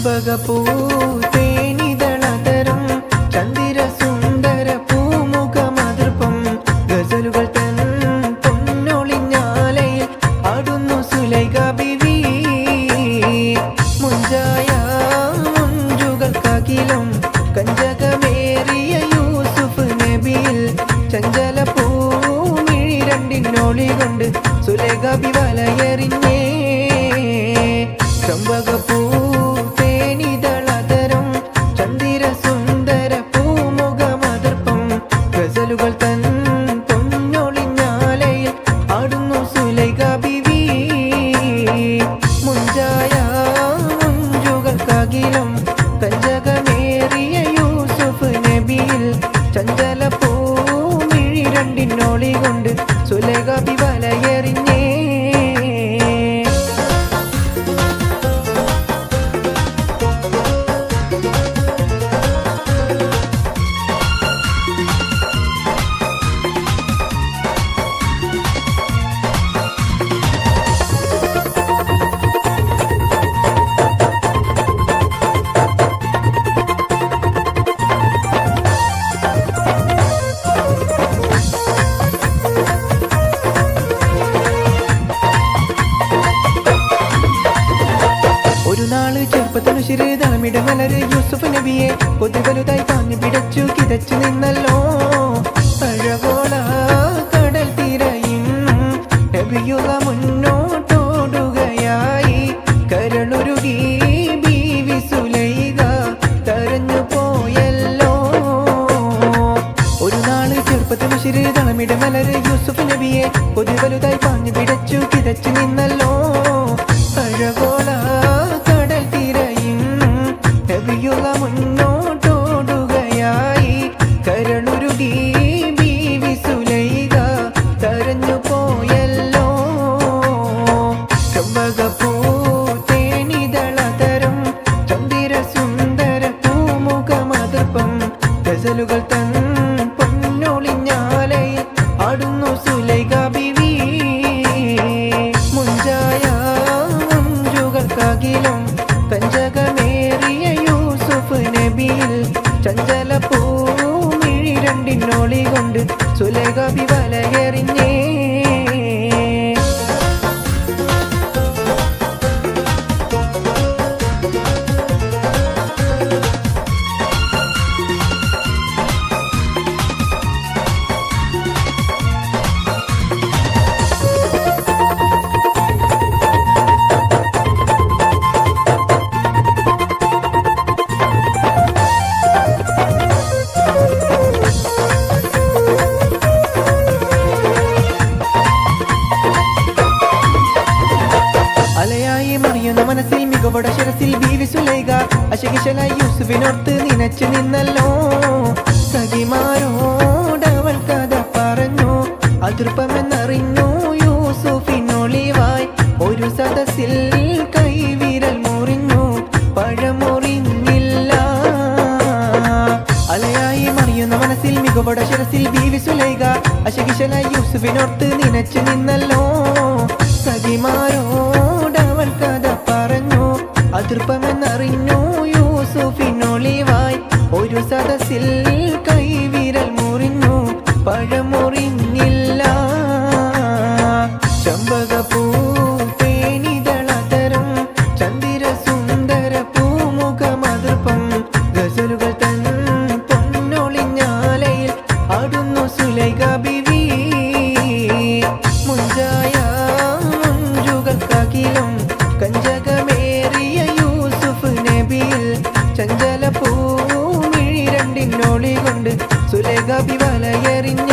ചെമ്പകപ്പൂ തേനിതളതരം ചന്ദിര സുന്ദര പൂമുഖമതിർപ്പം ഗസലുകൾ തൻ പൊന്നൊളിഞ്ഞാലയിൽ ആടുന്നു സുലൈഖ ബീവി. മുഞ്ചായ മുഞ്ചുകൾക്കകിലും കഞ്ചകമേറിയ യൂസുഫ് നബിയിൽ ചഞ്ചല പൂമിഴി രണ്ടിനൊളി കൊണ്ട് സുലൈഖ ബി വലയെറിഞ്ഞേ. ചെമ്പകപ്പൂ തേനിതളതരം ചന്ദിര സുന്ദര പൂമുഖമതിർപ്പം ഗസലുകൾ തൻ പൊന്നൊളിഞ്ഞാലയിൽ ആടുന്നു സുലൈഖ ബീവി. മുഞ്ചായ മുഞ്ചുകൾക്കകിലും കഞ്ചകമേറിയ യൂസുഫ് നബിയിൽ ചഞ്ചല പൂമിഴി രണ്ടിനൊളി കൊണ്ട് സുലൈഖ ബി വലയെറിഞ്ഞേ. ഒരു നാള് ചെറുപ്പത്തിനു ശിരതളമിട മലര് യൂസുഫ് നബിയെ പൊതുവലുതായി പാഞ്ഞു പിടച്ചു കിതച്ചു നിന്നല്ലോ. അഴകോള കടൽ തിരയും നബിയുക മുന്നോട്ടോടുകയായി. കരളുരുകി ബീവി സുലൈഖ കരഞ്ഞു പോയല്ലോ. ഒരു നാള് ചെറുപ്പത്തിനു ശിരതളമിട മലര് യൂസുഫ് നബിയെ പൊതുവലുതായി പാഞ്ഞു പിടച്ചു കിതച്ചു നിന്നല്ലോ. അഴകോള കടൽ തിരയും നബിയുക മുന്നോട്ടോടുകയായി. കരളുരുകി ബീവി സുലൈഖ കരഞ്ഞു പോയല്ലോ. ചെമ്പകപ്പൂ തേനിതളതരം ചന്ദിര സുന്ദര പൂമുഖമതിർപ്പം ഗസലുകൾ തൻ പൊന്നൊളിഞ്ഞാലയിൽ ആടുന്നു സുലൈഖ ബീവി. മുഞ്ചായ മുഞ്ചുകൾക്കകിലും കഞ്ചകമേറിയ യൂസുഫ് നബിയിൽ ചഞ്ചല പൂമിഴി രണ്ടിനൊളി കൊണ്ട് സുലൈഖ ബി വലയെറിഞ്ഞേ. അലയായി മറിയുന്ന മനസ്സിൽ മികവോടെ ശിരസിൽ ബീവി സുലൈഖ അശകിശലായി യൂസുഫിനോർത്ത് നിനച്ചു നിന്നല്ലോ. സഖിമാരോടവൾ കഥ പറഞ്ഞു അതിർപ്പമെന്നറിഞ്ഞു യൂസുഫിനൊളിവായി. ഒരു സദസ്സിൽ കൈവിരൽ മുറിഞ്ഞു പഴമുറിഞ്ഞില്ല. അലയായി മറിയുന്ന മനസ്സിൽ മികവോടെ ശിരസിൽ ബീവി സുലൈഖ അശകിശലായി യൂസുഫിനോർത്ത് നിനച്ചു നിന്നല്ലോ. സഖിമാരോടവൾ കഥ പറഞ്ഞു അതിർപ്പമെന്നറിഞ്ഞു യൂസുഫിനൊളിവായി. ഒരു സദസ്സിൽ കൈവിരൽ മുറിഞ്ഞു പഴമുറിഞ്ഞില്ല. ചെമ്പകപ്പൂ തേനിതളതരം ചന്ദിര സുന്ദര പൂമുഖമതിർപ്പം ഗസലുകൾ തൻ പൊന്നൊളിഞ്ഞാലയിൽ ആടുന്നു സുലൈഖ ബീവി. മുഞ്ചായ മുഞ്ചുകൾക്കകിലും കഞ്ചകമേറിയ യൂസുഫ് നബിയിൽ ചഞ്ചല പൂമിഴി രണ്ടിനൊളി കൊണ്ട് സുലൈഖ ബി വലയെറിഞ്ഞ.